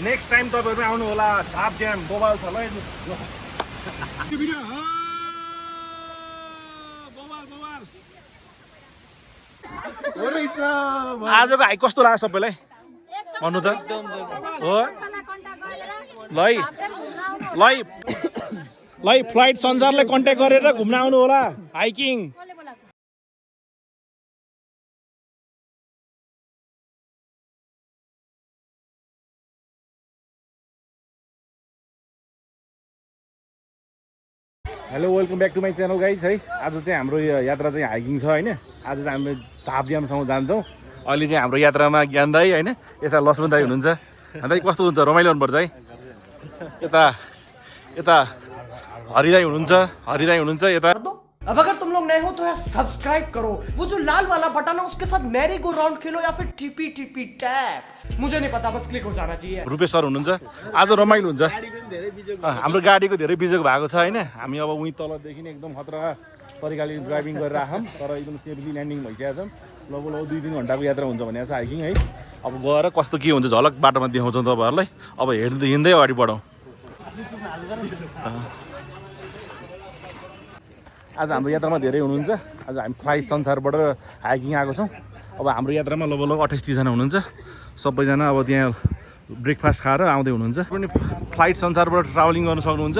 Next time तपाईहरु आउनु होला धाप ड्याम बोबाल छ ल आजको हाइक कस्तो लाग्यो सबैलाई भन्नु त हो लै फ्लाइट संसारलाई कन्ट्याक्ट गरेर घुम्न आउनु होला hiking hello welcome back to my channel guys है आज चाहिँ हाम्रो यात्रा चाहिँ हाइकिङ छ होइन आज चाहिँ हामीले धाप ड्यामसम्म जान्छौँ अहिले चाहिँ हाम्रो यात्रामा ज्ञान दाई होइन यता लक्ष्मण दाई हुनुहुन्छ दाइ कस्तो हुन्छ रमाइलो हुनुपर्छ है यता यता हरिदाई हुनुहुन्छ यता अब अगर तुम लोग नए हो तो यार सब्सक्राइब करो वो जो लाल वाला बटन है उसके साथ मैरी गो राउंड खेलो या फिर टिपी टिपी टैप मुझे नहीं पता बस क्लिक हो जाना चाहिए रुपेश सर हुनुहुन्छ आज रमाइलो हुन्छ हाम्रो गाडीको धेरै बिजोग भएको छ होइन हामी अब उही तलदेखि नै एकदम खतरा तरिकाले ड्राइभिङ गरेर आछौँ तर एकदम सेफली ल्यान्डिङ भइसकेको छ लगभग 2-3 घन्टाको यात्रा हुन्छ भने छ हाइकिङ है अब गएर कस्तो के हुन्छ झलक बाटोमा देखाउँछौँ तपाईँहरूलाई अब हिँड्दै अगाडि बढौँ आज हाम्रो यात्रामा धेरै हुनुहुन्छ आज हामी फ्लाइट संसारबाट हाइकिङ आएको छौँ अब हाम्रो यात्रामा लगभग 28-30 जना हुनुहुन्छ सबैजना अब त्यहाँ ब्रेकफास्ट खाएर आउँदै हुनुहुन्छ पनि फ्लाइट संसारबाट ट्राभलिङ गर्न सक्नुहुन्छ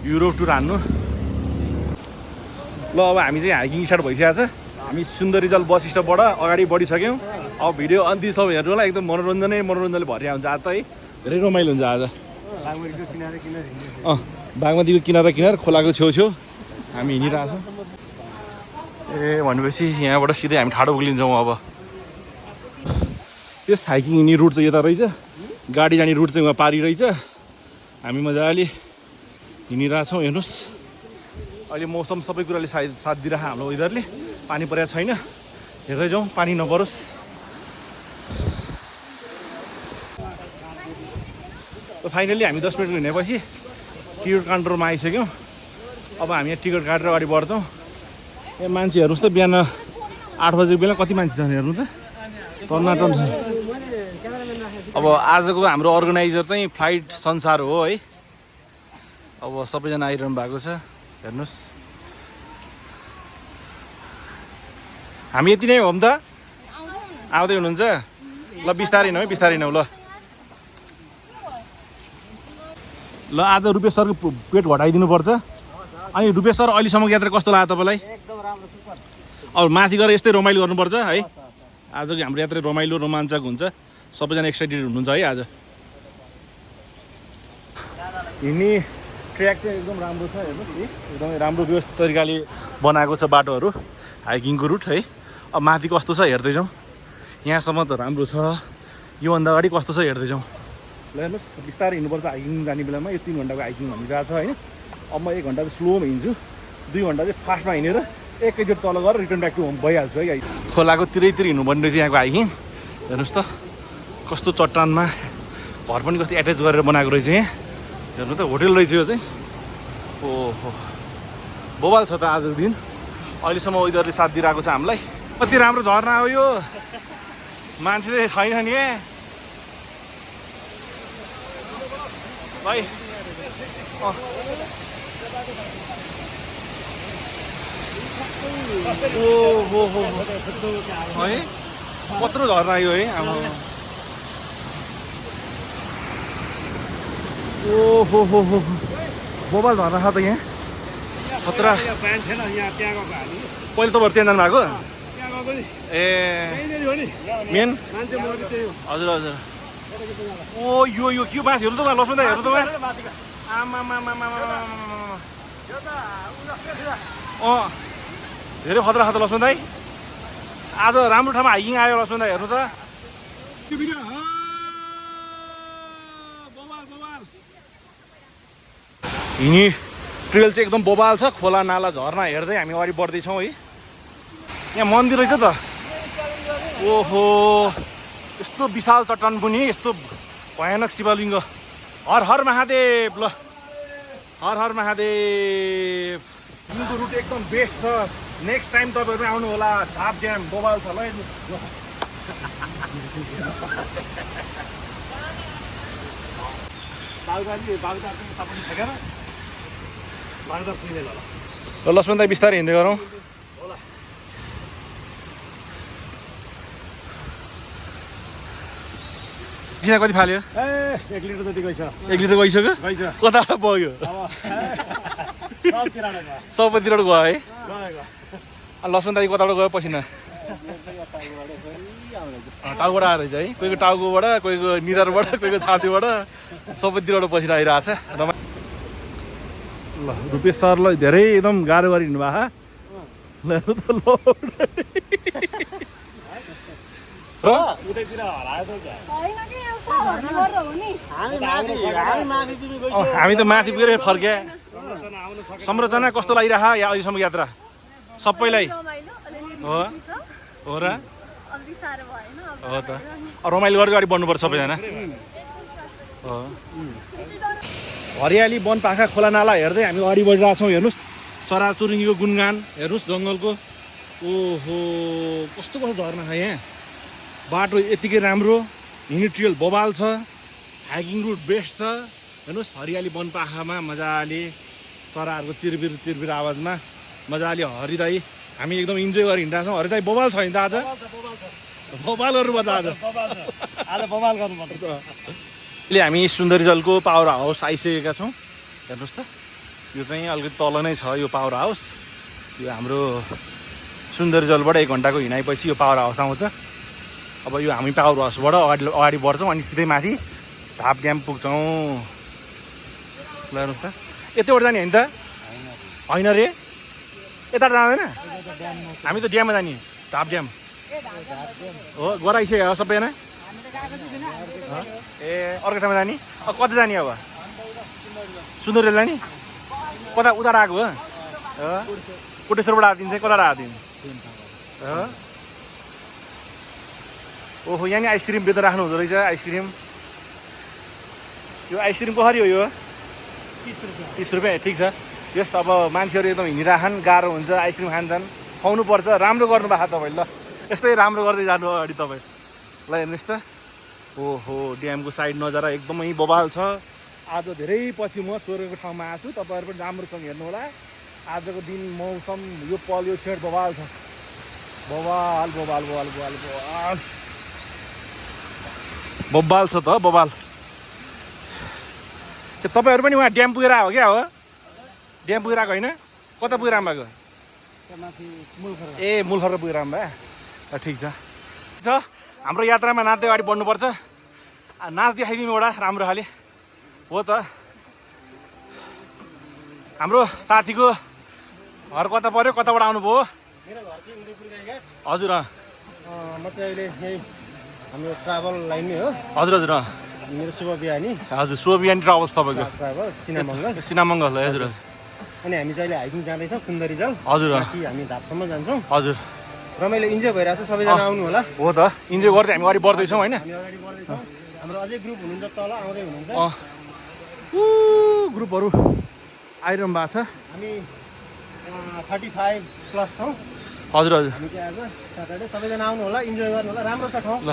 युरोप टुर हान्नु ल अब हामी चाहिँ हाइकिङ स्टार्ट भइसकेको छ हामी सुन्दरीजल बस स्टपबाट अगाडि बढिसक्यौँ अब भिडियो अन्तिमसम्म हेर्नु होला एकदम मनोरञ्जनले भरिया हुन्छ आज त है धेरै रमाइलो हुन्छ आज बागमतीको किनार खोलाको छेउछेउ हामी हिँडिरहेछौँ ए भनेपछि यहाँबाट सिधै हामी ठाडो उक्लिन्छौँ अब त्यस हाइकिङ हिँड्ने रुट चाहिँ यता रहेछ गाडी जाने रुट चाहिँ उहाँ पारी रहेछ हामी मजाले हिँडिरहेछौँ हेर्नुहोस् अहिले मौसम सबै कुराले साथ दिइरह हाम्रो वेदरले पानी परेको छैन हेर्दै जाउँ पानी नपरोस् फाइनली हामी 10 मिनट हिँडेपछि टिकट काउन्टरमा आइसक्यौँ अब हामी यहाँ टिकट काटेर अगाडि बढ्छौँ ए मान्छे हेर्नुहोस् त बिहान 8 बजेको बेला कति मान्छे छन् हेर्नु त टन्नाटन अब आजको हाम्रो अर्गनाइजर चाहिँ फ्लाइट संसार हो है अब सबैजना आइरहनु भएको छ हेर्नुहोस् हामी यति नै हो त आउँदै हुनुहुन्छ ल बिस्तारै हिँडौँ ल आज रुपेश सरको पेट घटाइदिनु पर्छ अनि रुपेश सर अहिलेसम्मको यात्रा कस्तो लाग्यो तपाईँलाई अब माथि गएर यस्तै रमाइलो गर्नुपर्छ है आजको हाम्रो यात्रा रमाइलो रोमाञ्चक हुन्छ सबैजना एक्साइटेड हुनुहुन्छ है आज हिँड्ने ट्र्याक चाहिँ एकदम राम्रो छ हेर्नुहोस् एकदमै राम्रो व्यवस्थित तरिकाले बनाएको छ बाटोहरू हाइकिङको रुट है अब माथि कस्तो छ हेर्दै जाउँ यहाँसम्म त राम्रो छ योभन्दा अगाडि कस्तो छ हेर्दै जाउँ ल हेर्नुहोस् बिस्तारै हिँड्नुपर्छ हाइकिङ जाने बेलामा यो 3 घन्टाको हाइकिङ भनिरहेको छ होइन अब म 1 घन्टा चाहिँ स्लोमा हिँड्छु 2 घन्टा चाहिँ फास्टमा हिँडेर एकैचोटि तल गएर रिटर्न ब्याक टु होम भइहाल्छु है खोलाको तिरैतिर हिँड्नुपर्ने रहेछ यहाँको हाइकिङ हेर्नुहोस् त कस्तो चट्टानमा घर पनि कस्तो एट्याच गरेर बनाएको रहेछ यहाँ हेर्नु त होटेल रहेछ यो चाहिँ ओहो बोबाल छ त आजको दिन अहिलेसम्म वेदरले साथ दिइरहेको छ हामीलाई कति राम्रो झर्ना हो यो मान्छे चाहिँ छैन नि भाइ ओहो है कत्रो झर्ना यो है आमा ओहो बोबाल झर्ना छ त यहाँ खतरा पहिले तपाईँहरू त्यहाँ जानु भएको ए मेन हजुर ओ यो के माथि हेर्नु त लक्ष्मण दाइ हेर्नु त आमा धेरै खतरा छ त लक्ष्मण दाइ आज राम्रो ठाउँमा हाइकिङ आयो लक्ष्मण दाइ हेर्नु त हिँड्ने ट्रेल चाहिँ एकदम बोबाल छ खोला नाला झर्ना हेर्दै हामी अगाडि बढ्दैछौँ है यहाँ मन्दिर रहेछ त ओहो यस्तो विशाल चट्टान पनि यस्तो भयानक शिवलिङ्ग हर हर महादेव ल हर हर महादेव हिँड्नुको रुट एकदम बेस्ट छ नेक्स्ट टाइम तपाईँहरू आउनु होला धाप ड्याम बोबाल छ ल ल लक्ष्मण दाइ बिस्तारै हिँड्दै गरौँ। सिना कति फाल्यो? 1 लिटर जति गइछ। 1 लिटर गइसक्यो? कता बग्यो? सबैतिरबाट गयो है? लक्ष्मण दाइ कताबाट गयो पसिना? टाउकोबाट आएर है? कोहीको टाउकोबाट, कोहीको निधारबाट, कोहीको छातीबाट सबैतिरबाट पसिना आइरहेछ। ल रुपेश सरलाई धेरै एकदम गाह्रो गरी हिँड्नु भएको हामी त माथि पुगेर फर्क्या। संरचना कस्तो लागिरह या अहिलेसम्म यात्रा सबैलाई? हो र? हो त रमाइलो गरेर गाडी बढ्नुपर्छ सबैजना। हो हरियाली वनपाखा खोला नाला हेर्दै हामी अगाडि बढिरहेको छौँ। हेर्नुहोस् चराचुरुङ्गीको गुणगान हेर्नुहोस् जङ्गलको। ओहो कस्तो कस्तो झर्ना छ यहाँ। बाटो यतिकै राम्रो, हिँड्ने ट्रेल बबाल छ, हाइकिङ रुट बेस्ट छ। हेर्नुहोस् हरियाली वनपाखामा मजाले चराहरूको चिरबिर चिरबिर आवाजमा मजाले हरिदाई हामी एकदम इन्जोय गरेर हिँडिरहेको छौँ। हरिदाई बबाल छ नि त आज? बबाल गर्नुपर्छ आज बबाल गर्नुपर्छ। अहिले हामी सुन्दरीजलको पावर हाउस आइसकेका छौँ। हेर्नुहोस् त यो चाहिँ अलिकति तल नै छ यो पावर हाउस। यो हाम्रो सुन्दरीजलबाट 1 घन्टाको हिँडाइपछि यो पावर हाउस आउँछ। अब यो हामी पावर हाउसबाट अगाडि बढ्छौँ अनि सिधै माथि ढाप ड्याम पुग्छौँ। ल हेर्नुहोस् त यतैबाट जाने होइन त? होइन रे यता जाँदैन? हामी त ड्याममा जाने ढाप ड्याम हो। गराइसक्यो सबैजना? ए अर्को ठाउँमा जाने? कता जाने अब? सुन्दरीजल जाने? कता उता आएको हो? कोटेश्वरबाट आएको दिन चाहिँ कता आएको दिन? ओहो यहाँ नि आइसक्रिम बेच्न राख्नु हुँदो रहेछ। आइसक्रिम यो आइसक्रिम कसरी हो? यो 30 रुपियाँ। ठिक छ। यस अब मान्छेहरू एकदम हिँडिराखन् गाह्रो हुन्छ आइसक्रिम खान्छन् खुवाउनुपर्छ। राम्रो गर्नुभएको तपाईँले। ल यस्तै राम्रो गर्दै जानु अगाडि तपाईँ। ल हेर्नुहोस् त ओहो ड्यामको साइड नजारा एकदमै बबाल छ। आज धेरै पछि म स्वर्गको ठाउँमा आएको छु। तपाईँहरू पनि राम्रोसँग हेर्नु होला। आजको दिन मौसम यो पल यो छेड बबाल छ। बबाल बबाल बबाल बबाल बबाल बबाल छ त बबाल। तपाईँहरू पनि उहाँ ड्याम पुगेर आयो क्या हो? ड्याम पुगेर आएको होइन? कता पुगेर आउनु भएको? ए मूलखर पुगेर आउनु भयो। ठिक छ हाम्रो यात्रामा नाच्दै अगाडि बढ्नुपर्छ। नाच देखाइदिउँ एउटा राम्रो खाले हो त। हाम्रो साथीको घर कता पऱ्यो? कताबाट आउनुभयो? मेरो घर चाहिँ उदयपुर गाईघाट। हजुर म चाहिँ अहिले यही हाम्रो ट्राभल लाइनमै हो। हजुर हजुर मेरो शुभ बिहानी। हजुर शुभ बिहानी ट्राभल्स तपाईँको? ट्राभल सिनामङ्गल। सिनामङ्गल हजुर। अनि हामी चाहिँ अहिले हाइकिङ जाँदैछौँ सुन्दरीजल। हजुर हामी धापसम्म जान्छौँ। हजुर रमाइलो इन्जोय भइरहेको छ। सबैजना आउनु होला। हो त इन्जोय गर्दै हामी अगाडि बढ्दैछौँ होइन? हामी अगाडि बढ्दैछौँ। हाम्रो अझै ग्रुप हुनुहुन्छ तल आउँदै हुनुहुन्छ। ग्रुपहरू आइरहनु भएको छ। हामी 35 प्लस छौँ। हजुर हजुर हामी चाहिँ आज स्याटरडे सबैजना आउनु होला इन्जोय गर्नु होला। राम्रो छ ठाउँ। ल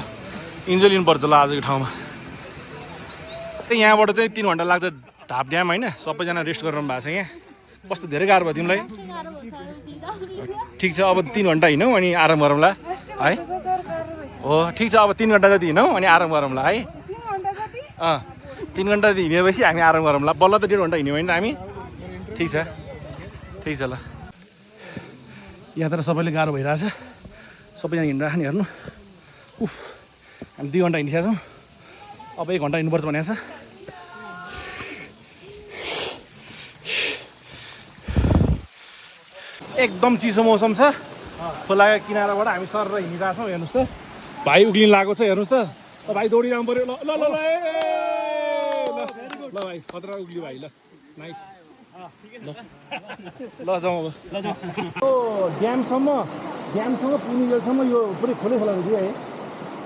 इन्जोय लिनुपर्छ ल आजको ठाउँमा। यहाँबाट चाहिँ 3 घन्टा लाग्छ ढाप ड्याम होइन? सबैजना रेस्ट गरिरहनु भएको छ यहाँ। कस्तो धेरै गाह्रो भयो तिमीलाई? ठिक छ अब 3 घन्टा हिँडौँ अनि आराम गरौँला है? हो ठिक छ अब 3 घन्टा जति हिँडौँ अनि आराम गरौँला है? 3 घन्टा जति हिँडेपछि हामी आराम गरौँला। बल्ल त 1.5 घन्टा हिँड्यौँ होइन हामी? ठिक छ ल। यात्रा सबैले गाह्रो भइरहेछ। सबैजना हिँडिरहेको नि हेर्नु। उफ हामी 2 घन्टा हिँडिसकेका छौँ। अब 1 घन्टा हिँड्नुपर्छ भनेको छ। एकदम चिसो मौसम छ। खोलाको किनाराबाट हामी सर हिँडिरहेको छौँ। हेर्नुहोस् त भाइ उक्लिन लागेको छ। हेर्नुहोस् त भाइ दौडिरहनु पऱ्यो। ल ल ल ल ल भाइ खतरा उक्लियो भाइ। ल नाइस ल जाउँ अब। ड्यामसम्म पुग्नेसम्म यो पुरै खोलै खोला रहेछ है?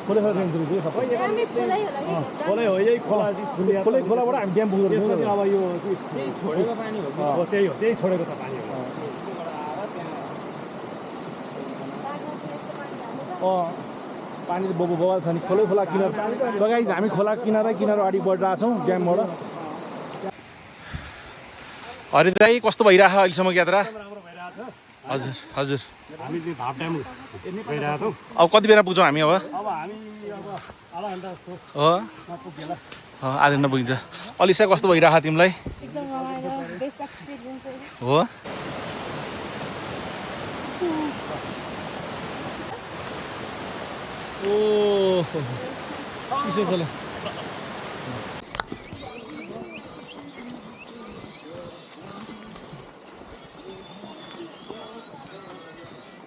खोलै खोला रेन्ज रहेछ सबै? खोलै हो यही खोला चाहिँ खोलै खोलाबाट हामी ड्याम पुग्दो रहेछ। अब यो छोडेको पानी हो। त्यही हो त्यही छोडेको त पानी हो। पानी त बबाल छ नि। खोलै खोला किनार लगाइ हामी खोला किनारा अगाडि बढिरहेको छौँ ड्यामबाट। हरिद दाई कस्तो भइरहेको अहिलेसम्म यात्रा हजुर हजुर हामी चाहिँ भाप ड्याम गइरहेको छौँ अब कति बेला पुग्छौँ हामी अब अब हामी अब आधा घन्टा जस्तो हो पुगेला आधा घन्टा पुगिन्छ अलिसा कस्तो भइरहेको तिमीलाई एकदम रमाइलो बेस्ट एक्सपिरियन्स हो ओ चिसो खोला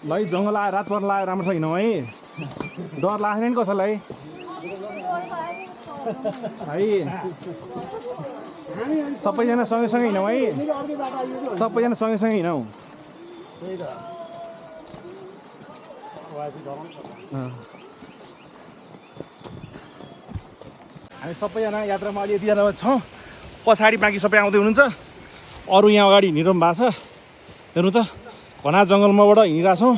ल जङ्गल आयो रात पर्न लाग्यो राम्रो छैन है डर लाग्दैन नि कसैलाई है सबैजना सँगैसँगै हिँडौँ है सबैजना सँगैसँगै हिँडौँ हामी सबैजना यात्रामा अलि यतिजना छौँ पछाडि बाँकी सबै आउँदै हुनुहुन्छ अरू यहाँ अगाडि हिँडिरहनु भएको छ हेर्नु त घना जङ्गलमाबाट हिँडिरहेको छौँ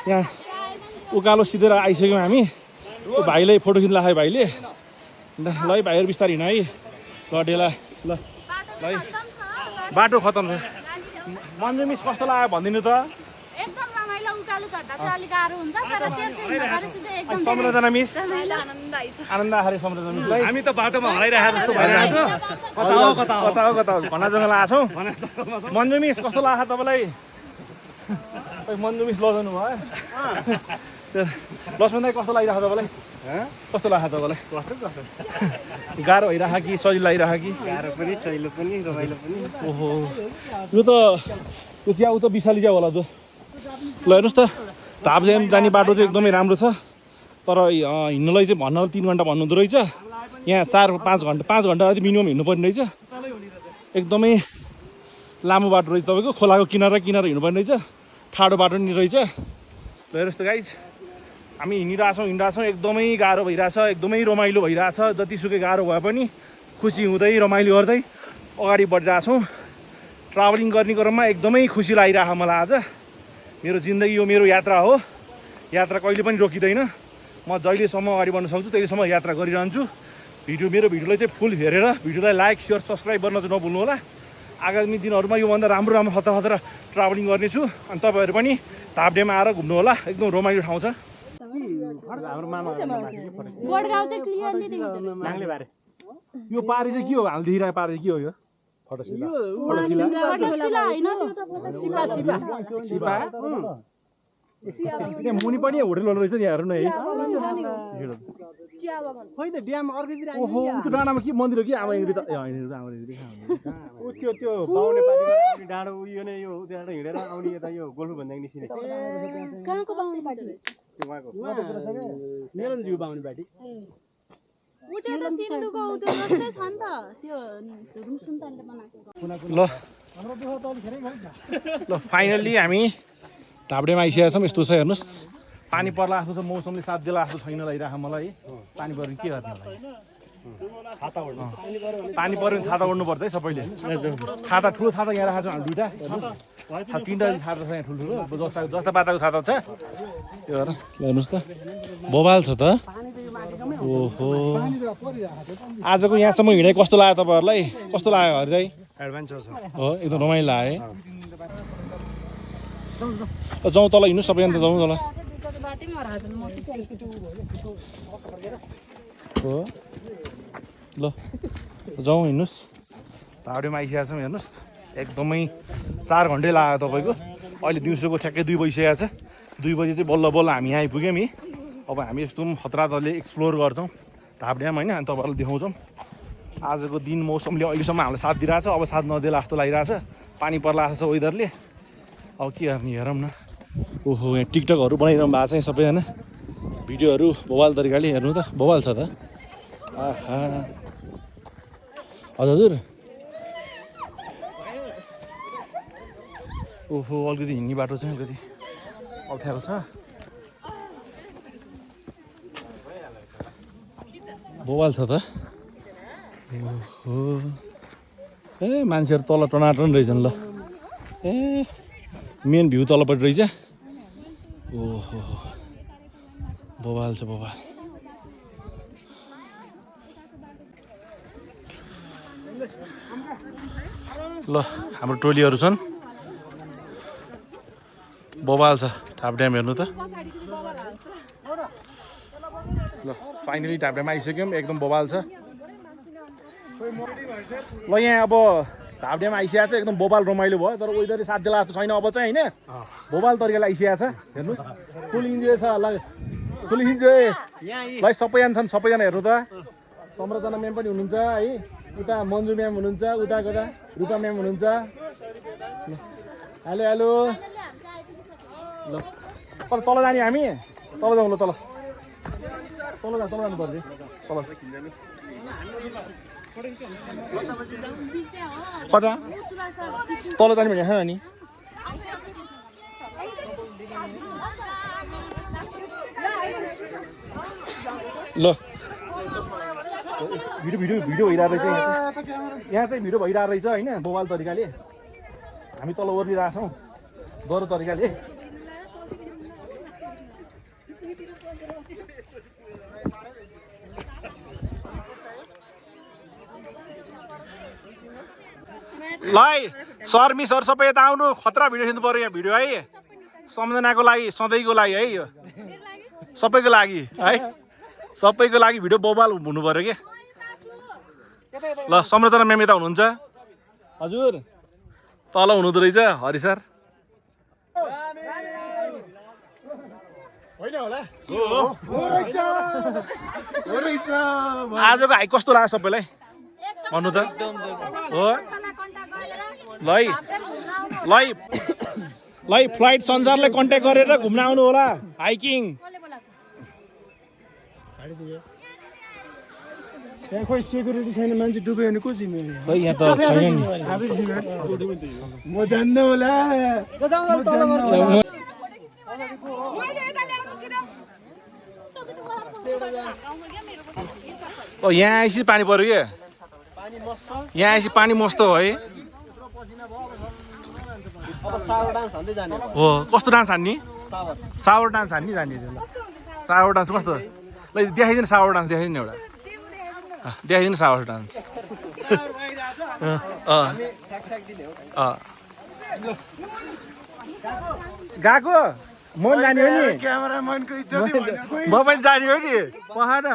यहाँ उकालो सिधेर आइसक्यौँ हामी भाइले फोटो खिच्नु लाग्यो भाइले ल है भाइहरू बिस्तारै हिँड है ल डेला ल है बाटो खतम छ मन्जु मिस कस्तो लाग्यो भनिदिनु त एकदम रमाइलो उकालो चढ्दा चाहिँ अलिक गाह्रो हुन्छ तर त्यसै हिँड्दाखेरि चाहिँ एकदम सम्झना मिस आनन्द आइछ आनन्द आयो सम्झना मिसलाई हामी त बाटोमा हराइरहेको जस्तो भइरहेको छ कता हो घना जङ्गल आएको छौँ मन्जु मिस कस्तो लाग्यो तपाईँलाई मन्जु मिस लजाउनु भयो लक्ष्मण दाई कस्तो लागिरहेको तपाईँलाई कस्तो लाग्यो तपाईँलाई गाह्रो भइरहेको कि सजिलो लागिरहेको कि गाह्रो पनि सहिलो पनि रमाइलो पनि ओहो यो त त्यो चिया उ त विशाली चिया होला त ल हेर्नुहोस् त ढापझ्याम जाने बाटो चाहिँ एकदमै राम्रो छ तर हिँड्नुलाई चाहिँ भन्न 3 घन्टा भन्नुहुँदो रहेछ यहाँ 4-5 घन्टा जति मिनिमम हिँड्नुपर्ने रहेछ एकदमै लामो बाटो रहेछ तपाईँको खोलाको किनारा हिँड्नुपर्ने रहेछ ठाडो बाटो नि रहेछ ल हेर्नुहोस् त गाइज हामी हिँडिरहेछौँ एकदमै गाह्रो भइरहेछ एकदमै रमाइलो भइरहेछ जतिसुकै गाह्रो भए पनि खुसी हुँदै रमाइलो गर्दै अगाडि बढिरहेछौँ ट्राभलिङ गर्ने क्रममा एकदमै खुसी लागिरहेको मलाई आज मेरो जिन्दगी यो मेरो यात्रा हो यात्रा कहिले पनि रोकिँदैन म जहिलेसम्म अगाडि बढ्न सक्छु त्यहिलेसम्म यात्रा गरिरहन्छु मेरो भिडियोलाई चाहिँ फुल हेरेर भिडियोलाई लाइक सेयर सब्सक्राइब गर्न चाहिँ नभुल्नु होला आगामी दिनहरूमा योभन्दा राम्रो खतरा ट्राभलिङ गर्नेछु अनि तपाईँहरू पनि धापडेमा आएर घुम्नु होला एकदम रमाइलो ठाउँ छ हाम्रो मामा बोर्डगाउँ चाहिँ क्लियरली देखिन्छ यो पारी चाहिँ के हो हामीले देखिरहेको पारी चाहिँ के हो यो फटोसिला हैन त्यो त सिपा त्यहाँ मुनि पनि होटलहरू रहेछ यहाँ हेर्नु न है चिया बगान खोइ त ड्याम अर्कोतिर ओहो त्यो डाँडामा के मन्दिर हो कि आमा त्यो पाउने पार्टीबाट डाँडो उयो नै यो त्यहाँबाट हिँडेर आउने यता यो गोल्फ भन्दा निस्किने कहाँको बाहुने पार्टी निरञ्जीव बाहुने पार्टी उ त्यो त सिन्धुको उ त्यो जस्तै छ नि त त्यो रुमसुन्तानले बनाएको ल फाइनल्ली हामी ढाबडेमा आइसकेका छौँ यस्तो छ हेर्नुहोस् पानी पर्ला जस्तो छ मौसमले साथ दिला जस्तो छैन लागिरहेको मलाई पानी पऱ्यो भने के गर्ने होला पानी पऱ्यो भने छाता ओढ्नुपर्छ है सबैले छाता ठुलो छाता यहाँ राखेको छौँ हामी 2टा हेर्नुहोस् 3टा छाता छ यहाँ ठुल्ठुलो जस्ता पाताको छाता छ त्यो हेर हेर्नुहोस् त बबाल छ त ओहो आजको यहाँसम्म हिँडे कस्तो लाग्यो तपाईँहरूलाई कस्तो लाग्यो हरिदाई एडभेन्चर छ हो एकदम रमाइलो लाग्यो जाउँ तल हिँड्नु सबैजना त जाउँ तल हो ल जाउँ हिँड्नुहोस् ढाडेमा आइसकेको छौँ हेर्नुहोस् एकदमै 4 घन्टै लाग्यो तपाईँको अहिले दिउँसोको ठ्याक्कै 2 बजिसकेको छ 2 बजी चाहिँ बल्ल हामी यहाँ आइपुग्यौँ नि अब हामी यस्तो खतरा तले एक्सप्लोर गर्छौँ ढाबड्याम होइन अनि तपाईँहरूलाई देखाउँछौँ आजको दिन मौसमले अहिलेसम्म हामीलाई साथ दिइरहेछ अब साथ नदेला जस्तो लागिरहेछ पानी पर्ला जस्तो छ वेदरले अब के गर्ने हेरौँ न ओहो यहाँ टिकटकहरू बनाइरहनु भएको छ यहाँ सबैजना भिडियोहरू बवाल तरिकाले हेर्नु त बवाल छ त आहा हजुर ओहो अलिकति हिँड्ने बाटो चाहिँ अलिकति अप्ठ्यारो छ बवाल छ त ओहो ए मान्छेहरू तल टनाटन रहेछन् ल ए मेन भ्यू तलपट्टि रहेछ ओहो बवाल छ बवाल ल हाम्रो टोलीहरू छन् बबाल छ ढाब ड्याम हेर्नु त ल फाइनली ढाब ड्याम आइसक्यौँ एकदम बबाल छ ल यहाँ अब ढाब ड्याम आइसकेको छ एकदम बबाल रमाइलो भयो तर वेदरले साथ देला जस्तो छैन अब चाहिँ होइन बबाल तरिकाले आइसकेको छ हेर्नुहोस् फुल इन्जोय छ ल फुल इन्जोय भाइ सबैजना छन् सबैजना हेर्नु त संरचना म्याम पनि हुनुहुन्छ है उता मन्जु म्याम हुनुहुन्छ उता कता रूपा म्याम हुनुहुन्छ हेलो हेलो ल तल तल जाने हामी तल जाउँ ल तल तल जानु पर्छ तल कता तल जाने भने नि ल भिडियो भइरहेको रहेछ यहाँ चाहिँ भिडियो भइरहेको रहेछ होइन बबाल तरिकाले हामी तल ओर्लिरहेको छौँ डह्रो तरिकाले ल सर मिसहरू सबै यता आउनु खतरा भिडियो खिच्नु पऱ्यो यहाँ भिडियो है सम्झनाको लागि सधैँको लागि है यो सबैको लागि है सबैको लागि भिडियो बबाल हुनु पऱ्यो के ल संरचना म्याम यता हुनुहुन्छ हजुर तल हुनुहुँदो रहेछ हरि सर आजको हाइक कस्तो लाग्यो सबैलाई भन्नु त हो ल फ्लाइट संसारले कन्ट्याक्ट गरेर घुम्न आउनु होला हाइकिङ यहाँ खोइ सेक्युरिटी छैन मान्छे डुब्यो भने को जिम्मेवारी खै यहाँ त छैन म जान्नु होला यहाँ आएपछि पानी पर्यो के यहाँ आएपछि पानी मस्त हो है अब सावर डान्स हान्दै जाने हो कस्तो डान्स हान्ने सावर डान्स हान्ने जाने सावर डान्स कस्तो ल देखाइदिनु सावर डान्स देखाइदिनु एउटा देखाइदिनु सावर डान्स गएको म जाने हो नि क्यामेराम्यानको इज्जत म पनि जाने हो नि पहाड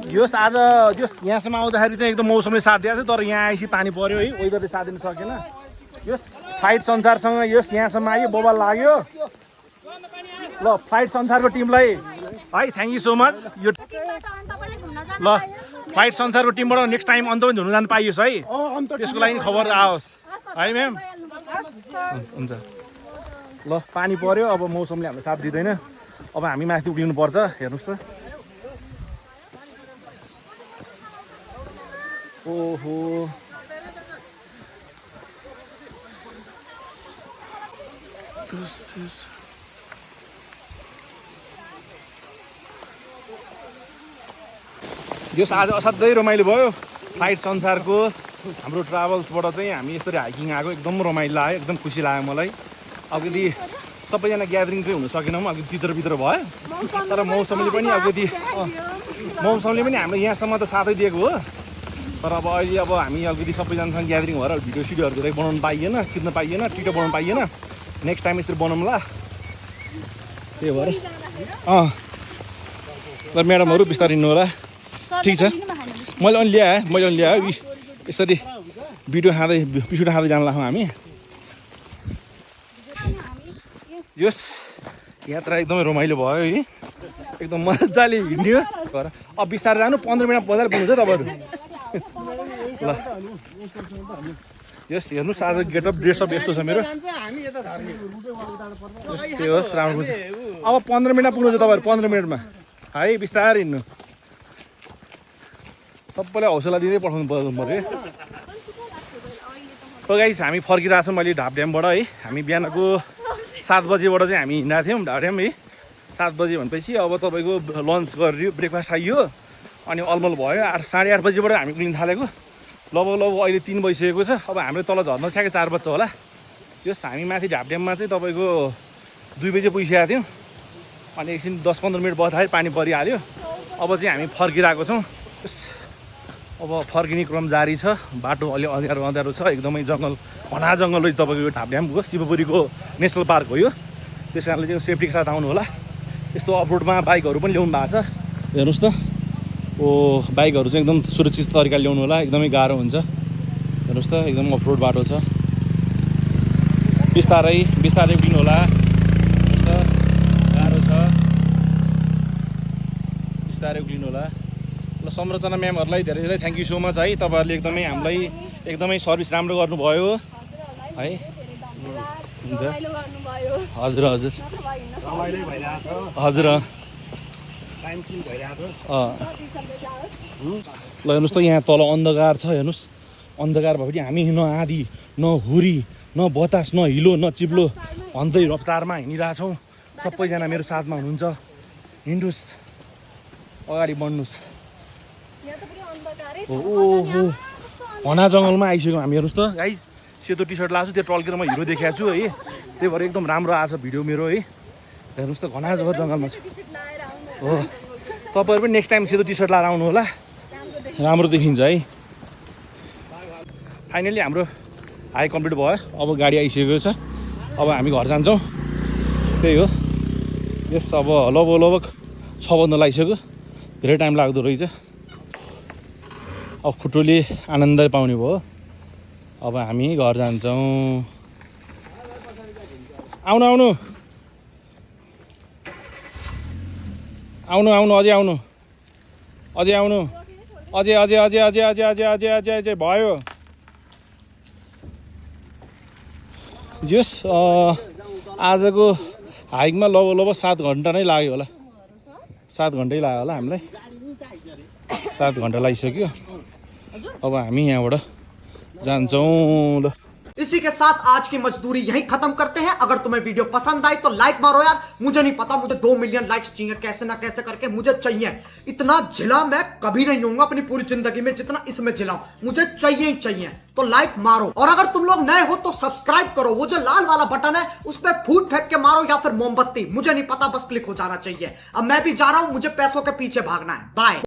यस आज यस यहाँसम्म आउँदाखेरि चाहिँ एकदम मौसमले साथ दिएको थियो तर यहाँ आएपछि पानी पर्यो है वेदरले साथ दिन सकेन यस फ्लाइट संसारसँग यस यहाँसम्म आयो बबाल लाग्यो ल फ्लाइट संसारको टिमलाई है थ्याङ्क यू सो मच यो ल फ्लाइट संसारको टिमबाट नेक्स्ट टाइम अन्त पनि धुन जानु पाइयोस् है त्यसको लागि खबर आओस् है म्याम हुन्छ ल पानी पर्यो अब मौसमले हामीलाई साथ दिँदैन अब हामी माथि उक्लिनु पर्छ हेर्नुहोस् त ओहो यो आज असाध्यै रमाइलो भयो फ्लाइट संसारको हाम्रो ट्राभल्सबाट चाहिँ हामी यसरी हाइकिङ आएको एकदम रमाइलो लाग्यो एकदम खुसी लाग्यो मलाई अलिकति सबैजना ग्यादरिङ चाहिँ हुन सकेनौँ अलिकति भित्र भयो तर मौसमले पनि अलिकति मौसमले पनि हामीले यहाँसम्म त साथै दिएको हो तर अब अहिले अब हामी अलिकति सबैजनासँग ग्यादरिङ भएर भिडियो सिडियोहरू धेरै बनाउनु पाइएन खिच्न पाइएन टिटो बनाउनु पाइएन नेक्स्ट टाइम यसरी बनाउँला त्यही भएर ल म्याडमहरू बिस्तारै हिँड्नु होला ठिक छ मैले अनि ल्याएँ यसरी भिडियो खाँदै पिसुटा खाँदै जान लाग्छौँ हामी यस यात्रा एकदमै रमाइलो भयो है एकदम मजाले हिँड्यो घर अब बिस्तारै जानु 15 मिनट बजार पुग्नुहुन्छ तपाईँहरू ल यस हेर्नुहोस् आज गेटअप ड्रेसअप यस्तो छ मेरो त्यही होस् राम्रो अब 15 मिनटमा पुग्नुहुन्छ तपाईँहरू 15 मिनटमा है बिस्तारै हिँड्नु सबैलाई हौसला दिँदै पठाउनु पऱ्यो हो गाइस हामी फर्किरहेको छौँ अहिले ढाब ड्यामबाट है हामी बिहानको 7 बजीबाट चाहिँ हामी हिँडेको थियौँ ढाब ड्याम है 7 बजी भनेपछि अब तपाईँको लन्च गरियो ब्रेकफास्ट खाइयो अनि अलमल भयो 8:30 बजीबाट हामी उक्लिन थालेको लगभग अहिले 3 बजिसकेको छ अब हाम्रो तल झर्न ठ्याक्कै 4 बज्छ होला यस हामी माथि ढाब ड्याममा चाहिँ तपाईँको 2 बजी पुगिसकेको थियौँ अनि एकछिन 10-15 मिनट बस्दाखेरि पानी परिहाल्यो अब चाहिँ हामी फर्किरहेको छौँ। अब फर्किने क्रम जारी छ। बाटो अलि अँध्यारो अँध्यारो छ, एकदमै जङ्गल, घना जङ्गल रहेछ। तपाईँको यो ढाब्ड्यामको शिवपुरीको नेसनल पार्क हो यो, त्यस कारणले चाहिँ सेफ्टीको साथ आउनु होला। यस्तो अफरोडमा बाइकहरू पनि ल्याउनु भएको छ, हेर्नुहोस् त। बाइकहरू चाहिँ एकदम सुरक्षित तरिकाले ल्याउनु होला, एकदमै गाह्रो हुन्छ। हेर्नुहोस् त, एकदम अफरोड बाटो छ। बिस्तारै बिस्तारै उक्लिनु होला, हेर्नुहोस् त, गाह्रो छ, बिस्तारै उक्लिनु होला। ल संरचना म्यामहरूलाई धेरै धेरै थ्याङ्क यू सो मच है, तपाईँहरूले एकदमै हामीलाई एकदमै सर्भिस राम्रो गर्नुभयो है। हुन्छ, हजुर हजुर रमाइलो भइरहेछ, हजुर। टाइम किल भइरहेछ। ल हेर्नुहोस् त, यहाँ तल अन्धकार छ, हेर्नुहोस्। अन्धकार भयो भने हामी न आँधी न हुरी न बतास न हिलो न चिप्लो भन्दै रफ्तारमा हिँडिरहेछौँ। सबैजना मेरो साथमा हुनुहुन्छ। हिँड्नुहोस्, अगाडि बढ्नुहोस्। ओहो, घना जङ्गलमा आइसक्यौँ हामी। हेर्नुहोस् त गाइस, सेतो टी सर्ट लगाएको छु, त्यो टल्केर म हिरो देखाएको छु है, त्यही भएर एकदम राम्रो आएको छ भिडियो मेरो है। हेर्नुहोस् त, घना जङ्गलमा छ हो। तपाईँहरू पनि नेक्स्ट टाइम सेतो टी सर्ट लगाएर आउनु होला, राम्रो देखिन्छ है। फाइनली हाम्रो हाई कम्प्लिट भयो। अब गाडी आइसकेको छ, अब हामी घर जान्छौँ। त्यही हो, यस अब लगभग 6 बज्न लागिसक्यो, धेरै टाइम लाग्दो रहेछ। अब खुट्टोले आनन्द पाउने भयो। अब हामी घर जान्छौँ। आउनु आउनु आउनु आउनु अझै आउनु, अझै आउनु, अझै अझै अझै अझै अझै अझै अझै अझै अझै भयो। जस आजको हाइकमा लगभग 7 घन्टा नै लाग्यो होला, 7 घन्टै लाग्यो होला हामीलाई। 7 घन्टा लागिसक्यो। अब हामी यहाँबाट जान्छौँ। ल इसी के साथ आज की मजदूरी यहीं खत्म करते हैं। अगर तुम्हें वीडियो पसंद आई तो लाइक मारो यार। मुझे नहीं पता, मुझे 2 मिलियन लाइक्स चाहिए, कैसे ना कैसे करके मुझे चाहिए। इतना झिला मैं कभी नहीं होऊंगा अपनी पूरी जिंदगी में जितना इसमें झिलाऊं, मुझे चाहिए ही चाहिए। तो लाइक मारो, और अगर तुम लोग नए हो तो सब्सक्राइब करो। वो जो लाल वाला बटन है उस पर फूट फेंक के मारो या फिर मोमबत्ती, मुझे नहीं पता, बस क्लिक हो जाना चाहिए। अब मैं भी जा रहा हूं, मुझे पैसों के पीछे भागना है। बाय।